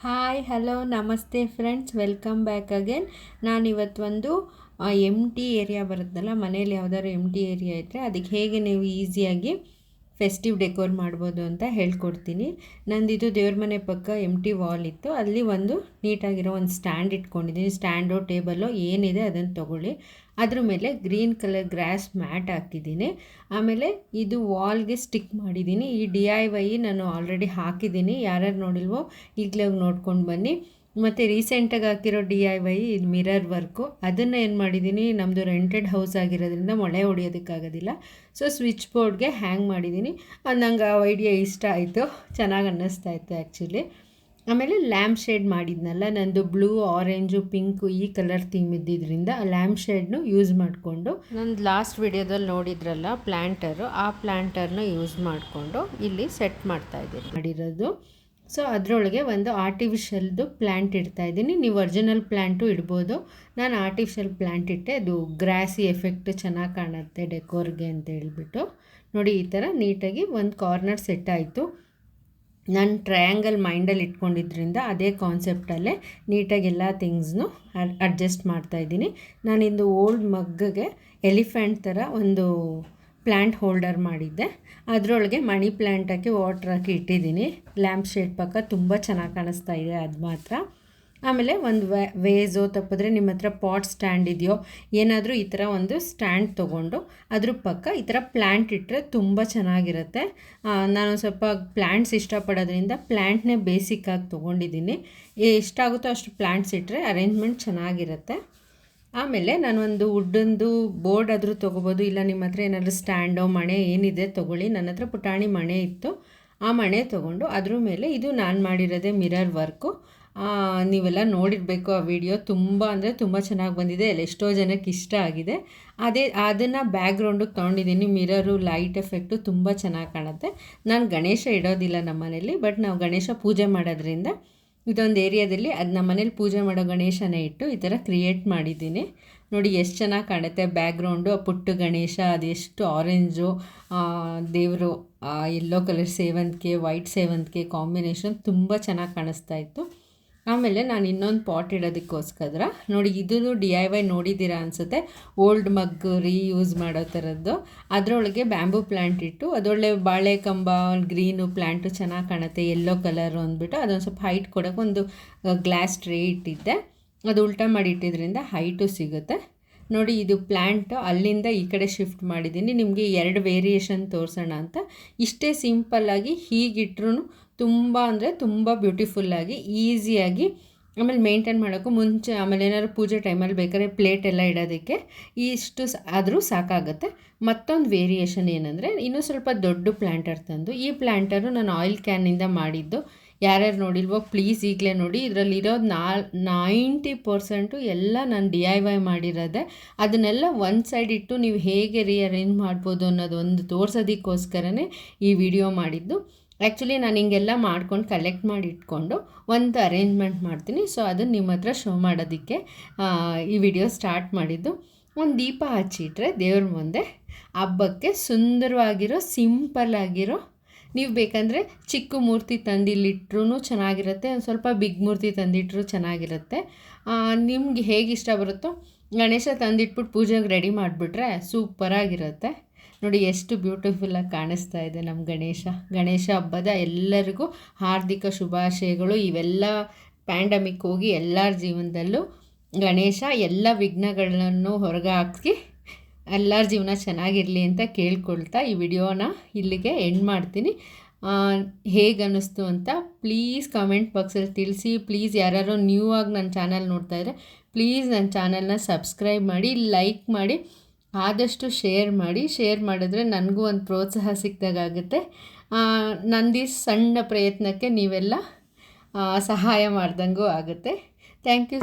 Hi hello ನಮಸ್ತೆ friends, welcome back again. ನಾನಿವತ್ತೊಂದು ಎಂಟಿ area ಬರುತ್ತಲ್ಲ, ಮನೇಲಿ ಯಾವ್ದಾದ್ರು ಎಂಟಿ ಏರಿಯಾ ಇದ್ದರೆ ಅದಕ್ಕೆ ಹೇಗೆ ನೀವು ಈಸಿಯಾಗಿ ಫೆಸ್ಟಿವ್ ಡೆಕೋರ್ ಮಾಡ್ಬೋದು ಅಂತ ಹೇಳ್ಕೊಡ್ತೀನಿ. ನಂದಿದು ದೇವ್ರ ಮನೆ ಪಕ್ಕ ಎಂಟಿ ವಾಲ್ ಇತ್ತು, ಅಲ್ಲಿ ಒಂದು ನೀಟಾಗಿರೋ ಒಂದು ಸ್ಟ್ಯಾಂಡ್ ಇಟ್ಕೊಂಡಿದ್ದೀನಿ. ಸ್ಟ್ಯಾಂಡೋ ಟೇಬಲ್ಲೋ ಏನಿದೆ ಅದನ್ನು ತೊಗೊಳ್ಳಿ. ಅದ್ರ ಮೇಲೆ ಗ್ರೀನ್ ಕಲರ್ ಗ್ರಾಸ್ ಮ್ಯಾಟ್ ಹಾಕಿದ್ದೀನಿ. ಆಮೇಲೆ ಇದು ವಾಲ್ಗೆ ಸ್ಟಿಕ್ ಮಾಡಿದ್ದೀನಿ. ಈ DIY ನಾನು ಆಲ್ರೆಡಿ ಹಾಕಿದ್ದೀನಿ, ಯಾರ್ಯಾರು ನೋಡಿಲ್ವೋ ಈಗಲೇ ನೋಡ್ಕೊಂಡು ಬನ್ನಿ. ಮತ್ತು ರೀಸೆಂಟಾಗಿ ಹಾಕಿರೋ DIY ಇದು ಮಿರರ್ ವರ್ಕು. ಅದನ್ನು ಏನು ಮಾಡಿದ್ದೀನಿ, ನಮ್ಮದು ರೆಂಟೆಡ್ ಹೌಸ್ ಆಗಿರೋದ್ರಿಂದ ಮೊಳೆ ಹೊಡಿಯೋದಕ್ಕಾಗೋದಿಲ್ಲ, ಸೊ ಸ್ವಿಚ್ ಬೋರ್ಡ್ಗೆ ಹ್ಯಾಂಗ್ ಮಾಡಿದ್ದೀನಿ. ನಂಗೆ ಆ ಐಡಿಯಾ ಇಷ್ಟ ಆಯಿತು, ಚೆನ್ನಾಗಿ ಅನ್ನಿಸ್ತಾ ಇತ್ತು ಆ್ಯಕ್ಚುಲಿ. ಆಮೇಲೆ ಲ್ಯಾಂಪ್ ಶೇಡ್ ಮಾಡಿದ್ನಲ್ಲ, ನಂದು ಬ್ಲೂ, ಆರೆಂಜು, ಪಿಂಕು ಈ ಕಲರ್ ಥೀಮ್ ಇದ್ದಿದ್ದರಿಂದ ಆ ಲ್ಯಾಂಪ್ ಶೇಡ್ನು ಯೂಸ್ ಮಾಡಿಕೊಂಡು, ನಂದು ಲಾಸ್ಟ್ ವಿಡಿಯೋದಲ್ಲಿ ನೋಡಿದ್ರಲ್ಲ ಪ್ಲ್ಯಾಂಟರು, ಆ ಪ್ಲ್ಯಾಂಟರ್ನ ಯೂಸ್ ಮಾಡಿಕೊಂಡು ಇಲ್ಲಿ ಸೆಟ್ ಮಾಡ್ತಾಯಿದ್ದೀನಿ ಮಾಡಿರೋದು. ಸೊ ಅದರೊಳಗೆ ಒಂದು ಆರ್ಟಿಫಿಷಿಯಲ್ದು ಪ್ಲ್ಯಾಂಟ್ ಇಡ್ತಾಯಿದ್ದೀನಿ. ನೀವು ಒರಿಜಿನಲ್ ಪ್ಲ್ಯಾಂಟು ಇಡ್ಬೋದು. ನಾನು ಆರ್ಟಿಫಿಷಿಯಲ್ ಪ್ಲ್ಯಾಂಟ್ ಇಟ್ಟೆ, ಅದು ಗ್ರಾಸಿ ಎಫೆಕ್ಟ್ ಚೆನ್ನಾಗಿ ಕಾಣುತ್ತೆ ಡೆಕೋರ್ಗೆ ಅಂತ ಹೇಳ್ಬಿಟ್ಟು. ನೋಡಿ, ಈ ಥರ ನೀಟಾಗಿ ಒಂದು ಕಾರ್ನರ್ ಸೆಟ್ ಆಯಿತು. ನಾನು ಟ್ರಯಾಂಗಲ್ ಮೈಂಡಲ್ಲಿ ಇಟ್ಕೊಂಡಿದ್ದರಿಂದ ಅದೇ ಕಾನ್ಸೆಪ್ಟಲ್ಲೇ ನೀಟಾಗಿ ಎಲ್ಲ ಥಿಂಗ್ಸ್ನು ಅಡ್ಜಸ್ಟ್ ಮಾಡ್ತಾಯಿದ್ದೀನಿ. ನಾನಿಂದು ಓಲ್ಡ್ ಮಗ್ಗಿಗೆ ಎಲಿಫೆಂಟ್ ಥರ ಒಂದು ಪ್ಲ್ಯಾಂಟ್ ಹೋಲ್ಡರ್ ಮಾಡಿದ್ದೆ, ಅದರೊಳಗೆ ಮನಿ ಪ್ಲ್ಯಾಂಟ್ ಹಾಕಿ ವಾಟ್ರ್ ಹಾಕಿ ಇಟ್ಟಿದ್ದೀನಿ. ಲ್ಯಾಂಪ್ ಶೇಡ್ ಪಕ್ಕ ತುಂಬ ಚೆನ್ನಾಗಿ ಕಾಣಿಸ್ತಾ ಇದೆ ಅದು ಮಾತ್ರ. ಆಮೇಲೆ ಒಂದು ವೇಸೋ ತಪ್ಪಿದ್ರೆ ನಿಮ್ಮ ಹತ್ರ ಪಾಟ್ ಸ್ಟ್ಯಾಂಡ್ ಇದೆಯೋ ಏನಾದರೂ ಈ ಥರ ಒಂದು ಸ್ಟ್ಯಾಂಡ್ ತೊಗೊಂಡು ಅದ್ರ ಪಕ್ಕ ಈ ಥರ ಪ್ಲ್ಯಾಂಟ್ ಇಟ್ಟರೆ ತುಂಬ ಚೆನ್ನಾಗಿರುತ್ತೆ. ನಾನು ಸ್ವಲ್ಪ ಪ್ಲ್ಯಾಂಟ್ಸ್ ಇಷ್ಟಪಡೋದ್ರಿಂದ ಪ್ಲ್ಯಾಂಟ್ನೇ ಬೇಸಿಕ್ಕಾಗಿ ತೊಗೊಂಡಿದ್ದೀನಿ. ಎಷ್ಟಾಗುತ್ತೋ ಅಷ್ಟು ಪ್ಲ್ಯಾಂಟ್ಸ್ ಇಟ್ಟರೆ ಅರೇಂಜ್ಮೆಂಟ್ ಚೆನ್ನಾಗಿರುತ್ತೆ. ಆಮೇಲೆ ನಾನೊಂದು ವುಡ್ಡಂದು ಬೋರ್ಡ್ ಆದರೂ ತೊಗೋಬೋದು, ಇಲ್ಲ ನಿಮ್ಮ ಹತ್ರ ಏನಾದರೂ ಸ್ಟ್ಯಾಂಡೋ ಮಣೆ ಏನಿದೆ ತೊಗೊಳ್ಳಿ. ನನ್ನ ಹತ್ರ ಪುಟಾಣಿ ಮಣೆ ಇತ್ತು, ಆ ಮಣೆ ತೊಗೊಂಡು ಅದ್ರ ಮೇಲೆ ಇದು ನಾನು ಮಾಡಿರೋದೇ ಮಿರರ್ ವರ್ಕು. ನೀವೆಲ್ಲ ನೋಡಿರಬೇಕು ಆ ವಿಡಿಯೋ, ತುಂಬ ಅಂದರೆ ತುಂಬ ಚೆನ್ನಾಗಿ ಬಂದಿದೆ, ಎಲ್ಲ ಎಷ್ಟೋ ಜನಕ್ಕೆ ಇಷ್ಟ ಆಗಿದೆ. ಅದನ್ನು ಬ್ಯಾಕ್ಗ್ರೌಂಡಿಗೆ ತೊಗೊಂಡಿದ್ದೀನಿ. ಮಿರರು ಲೈಟ್ ಎಫೆಕ್ಟು ತುಂಬ ಚೆನ್ನಾಗಿ ಕಾಣುತ್ತೆ. ನಾನು ಗಣೇಶ ಇಡೋದಿಲ್ಲ ನಮ್ಮ ಮನೇಲಿ, ಬಟ್ ನಾವು ಗಣೇಶ ಪೂಜೆ ಮಾಡೋದ್ರಿಂದ ಇದೊಂದು ಏರಿಯಾದಲ್ಲಿ ಅದು ನಮ್ಮ ಮನೇಲಿ ಪೂಜೆ ಮಾಡೋ ಗಣೇಶನೇ ಇಟ್ಟು ಈ ಥರ ಕ್ರಿಯೇಟ್ ಮಾಡಿದ್ದೀನಿ. ನೋಡಿ ಎಷ್ಟು ಚೆನ್ನಾಗಿ ಕಾಣುತ್ತೆ ಬ್ಯಾಕ್ಗ್ರೌಂಡು. ಪುಟ್ಟ ಗಣೇಶ ಅದೆಷ್ಟು ಆರೆಂಜು ದೇವರು, ಯೆಲ್ಲೋ ಕಲರ್ ಸೇವಂತಿಗೆ, ವೈಟ್ ಸೇವಂತಿಗೆ ಕಾಂಬಿನೇಷನ್ ತುಂಬ ಚೆನ್ನಾಗಿ ಕಾಣಿಸ್ತಾ ಇತ್ತು. ಆಮೇಲೆ ನಾನು ಇನ್ನೊಂದು ಪಾಟ್ ಇಡೋದಕ್ಕೋಸ್ಕರ ನೋಡಿ, ಇದನ್ನು DIY ನೋಡಿದ್ದೀರಾ ಅನಿಸುತ್ತೆ, ಓಲ್ಡ್ ಮಗ್ ರೀಯೂಸ್ ಮಾಡೋ ಥರದ್ದು. ಅದರೊಳಗೆ ಬ್ಯಾಂಬೂ ಪ್ಲ್ಯಾಂಟ್ ಇಟ್ಟು ಅದರೊಳ್ಳೆ ಬಾಳೆ ಕಂಬ ಗ್ರೀನು ಪ್ಲ್ಯಾಂಟು ಚೆನ್ನಾಗಿ ಕಾಣುತ್ತೆ, ಯೆಲ್ಲೋ ಕಲರು ಅಂದ್ಬಿಟ್ಟು ಅದೊಂದು ಸ್ವಲ್ಪ ಹೈಟ್ ಕೊಡೋಕೆ ಒಂದು ಗ್ಲಾಸ್ ಟ್ರೇ ಇಟ್ಟಿದ್ದೆ. ಅದು ಉಲ್ಟಾ ಮಾಡಿ ಇಟ್ಟಿದ್ರಿಂದ ಹೈಟು ಸಿಗುತ್ತೆ. ನೋಡಿ, ಇದು ಪ್ಲ್ಯಾಂಟು ಅಲ್ಲಿಂದ ಈ ಕಡೆ ಶಿಫ್ಟ್ ಮಾಡಿದ್ದೀನಿ. ನಿಮಗೆ 2 ವೇರಿಯೇಷನ್ ತೋರಿಸೋಣ ಅಂತ. ಇಷ್ಟೇ ಸಿಂಪಲ್ಲಾಗಿ ಹೀಗಿಟ್ರೂ ತುಂಬ ಅಂದರೆ ತುಂಬ ಬ್ಯೂಟಿಫುಲ್ಲಾಗಿ ಈಸಿಯಾಗಿ, ಆಮೇಲೆ ಮೇಂಟೈನ್ ಮಾಡೋಕ್ಕೂ ಮುಂಚೆ, ಆಮೇಲೆ ಏನಾದ್ರು ಪೂಜೆ ಟೈಮಲ್ಲಿ ಬೇಕಾದ್ರೆ ಪ್ಲೇಟ್ ಎಲ್ಲ ಇಡೋದಕ್ಕೆ ಇಷ್ಟು ಆದರೂ ಸಾಕಾಗುತ್ತೆ. ಮತ್ತೊಂದು ವೇರಿಯೇಷನ್ ಏನಂದರೆ, ಇನ್ನೂ ಸ್ವಲ್ಪ ದೊಡ್ಡ ಪ್ಲ್ಯಾಂಟರ್ ತಂದು, ಈ ಪ್ಲ್ಯಾಂಟರು ನಾನು ಆಯಿಲ್ ಕ್ಯಾನಿಂದ ಮಾಡಿದ್ದು. ಯಾರ್ಯಾರು ನೋಡಿಲ್ವೋ ಪ್ಲೀಸ್ ಈಗಲೇ ನೋಡಿ. ಇದರಲ್ಲಿರೋದು 90% ಎಲ್ಲ ನಾನು DIY ಮಾಡಿರೋದೆ. ಅದನ್ನೆಲ್ಲ ಒಂದು ಸೈಡ್ ಇಟ್ಟು ನೀವು ಹೇಗೆ ರೀಅರೇಂಜ್ ಮಾಡ್ಬೋದು ಅನ್ನೋದು ಒಂದು ತೋರಿಸೋದಕ್ಕೋಸ್ಕರನೇ ಈ ವಿಡಿಯೋ ಮಾಡಿದ್ದು. ಆ್ಯಕ್ಚುಲಿ ನಾನು ಹಿಂಗೆಲ್ಲ ಮಾಡ್ಕೊಂಡು ಕಲೆಕ್ಟ್ ಮಾಡಿ ಇಟ್ಕೊಂಡು ಒಂದು ಅರೇಂಜ್ಮೆಂಟ್ ಮಾಡ್ತೀನಿ. ಸೊ ಅದನ್ನು ನಿಮ್ಮ ಹತ್ರ ಶೋ ಮಾಡೋದಕ್ಕೆ ಈ ವಿಡಿಯೋ ಸ್ಟಾರ್ಟ್ ಮಾಡಿದ್ದು. ಒಂದು ದೀಪ ಹಚ್ಚಿಟ್ರೆ ದೇವ್ರ ಮುಂದೆ ಹಬ್ಬಕ್ಕೆ ಸುಂದರವಾಗಿರೋ ಸಿಂಪಲ್ಲಾಗಿರೋ, ನೀವು ಬೇಕಂದರೆ ಚಿಕ್ಕ ಮೂರ್ತಿ ತಂದಿಲ್ಲಿಟ್ರೂ ಚೆನ್ನಾಗಿರುತ್ತೆ, ಒಂದು ಸ್ವಲ್ಪ ಬಿಗ್ ಮೂರ್ತಿ ತಂದಿಟ್ಟರೂ ಚೆನ್ನಾಗಿರುತ್ತೆ. ನಿಮ್ಗೆ ಹೇಗೆ ಇಷ್ಟ ಬರುತ್ತೋ ಗಣೇಶ ತಂದಿಟ್ಬಿಟ್ಟು ಪೂಜೆಗೆ ರೆಡಿ ಮಾಡಿಬಿಟ್ರೆ ಸೂಪರಾಗಿರುತ್ತೆ. ನೋಡಿ ಎಷ್ಟು ಬ್ಯೂಟಿಫುಲ್ಲಾಗಿ ಕಾಣಿಸ್ತಾ ಇದೆ ನಮ್ಮ ಗಣೇಶ ಹಬ್ಬದ ಎಲ್ಲರಿಗೂ ಹಾರ್ದಿಕ ಶುಭಾಶಯಗಳು. ಇವೆಲ್ಲ ಪ್ಯಾಂಡಮಿಕ್ ಹೋಗಿ ಎಲ್ಲರ ಜೀವನದಲ್ಲೂ ಗಣೇಶ ಎಲ್ಲ ವಿಘ್ನಗಳನ್ನು ಹೊರಗೆ ಹಾಕಿ ಎಲ್ಲರ ಜೀವನ ಚೆನ್ನಾಗಿರಲಿ ಅಂತ ಕೇಳ್ಕೊಳ್ತಾ ಈ ವಿಡಿಯೋನ ಇಲ್ಲಿಗೆ ಎಂಡ್ ಮಾಡ್ತೀನಿ. ಹೇಗೆ ಅನ್ನಿಸ್ತು ಅಂತ ಪ್ಲೀಸ್ ಕಮೆಂಟ್ ಬಾಕ್ಸಲ್ಲಿ ತಿಳಿಸಿ. ಪ್ಲೀಸ್ ಯಾರ್ಯಾರೋ ನ್ಯೂ ಆಗಿ ನನ್ನ ಚಾನಲ್ ನೋಡ್ತಾಯಿದ್ರೆ ಪ್ಲೀಸ್ ನನ್ನ ಚಾನಲ್ನ ಸಬ್ಸ್ಕ್ರೈಬ್ ಮಾಡಿ, ಲೈಕ್ ಮಾಡಿ, ಆದಷ್ಟು ಶೇರ್ ಮಾಡಿ. ಶೇರ್ ಮಾಡಿದ್ರೆ ನನಗೂ ಒಂದು ಪ್ರೋತ್ಸಾಹ ಸಿಕ್ಕಿದಾಗುತ್ತೆ. ನಂದು ಸಣ್ಣ ಪ್ರಯತ್ನಕ್ಕೆ ನೀವೆಲ್ಲ ಸಹಾಯ ಮಾಡ್ದಂಗೂ ಆಗುತ್ತೆ. Thank you.